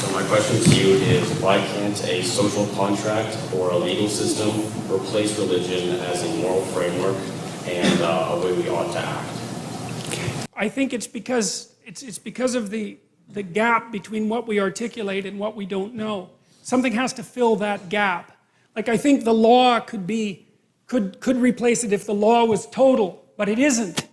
So my question to you is, why can't a social contract or a legal system replace religion as a moral framework and a way we ought to act? I think it's because of the gap between what we articulate and what we don't know. Something has to fill that gap. Like, I think the law could replace it if the law was total, but it isn't.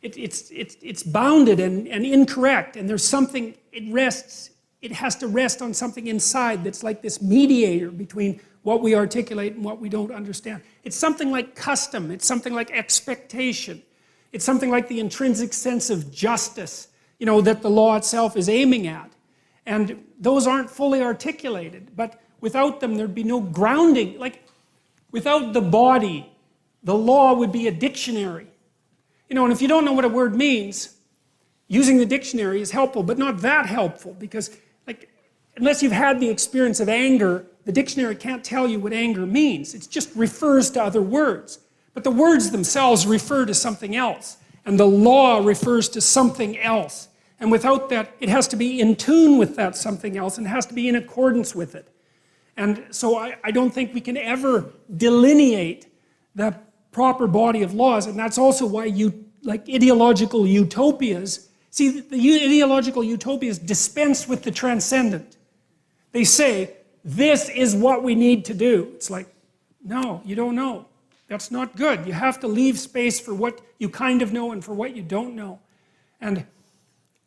It's bounded and incorrect, and there's something, it has to rest on something inside that's like this mediator between what we articulate and what we don't understand. It's something like custom, it's something like expectation, it's something like the intrinsic sense of justice, you know, that the law itself is aiming at. And those aren't fully articulated, but without them there'd be no grounding. Like, without the body, the law would be a dictionary. You know, and if you don't know what a word means, using the dictionary is helpful, but not that helpful, because, like, unless you've had the experience of anger, the dictionary can't tell you what anger means. It just refers to other words. But the words themselves refer to something else, and the law refers to something else. And without that, it has to be in tune with that something else, and has to be in accordance with it. And so I don't think we can ever delineate the proper body of laws, and that's also why like ideological utopias, see, the ideological utopias dispense with the transcendent. They say, this is what we need to do. It's like, no, you don't know. That's not good. You have to leave space for what you kind of know and for what you don't know. And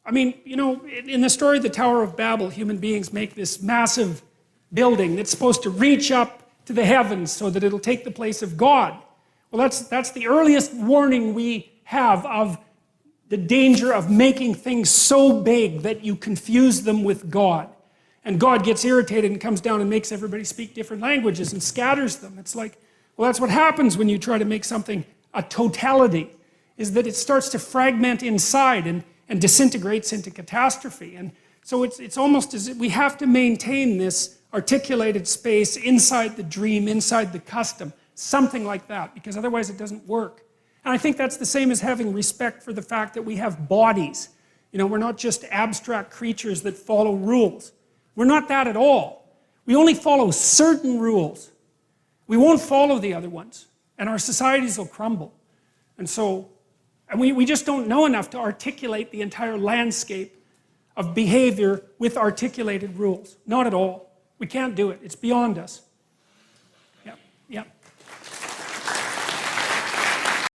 I mean, you know, in the story of the Tower of Babel, human beings make this massive building that's supposed to reach up to the heavens so that it'll take the place of God. Well, that's the earliest warning we have of the danger of making things so big that you confuse them with God. And God gets irritated and comes down and makes everybody speak different languages and scatters them. It's like, well, that's what happens when you try to make something a totality, is that it starts to fragment inside and disintegrates into catastrophe. And so it's almost as if we have to maintain this articulated space inside the dream, inside the custom, something like that, because otherwise it doesn't work. And I think that's the same as having respect for the fact that we have bodies. You know, we're not just abstract creatures that follow rules. We're not that at all. We only follow certain rules. We won't follow the other ones, and our societies will crumble. And so, we just don't know enough to articulate the entire landscape of behavior with articulated rules. Not at all. We can't do it. It's beyond us. Yeah, yeah.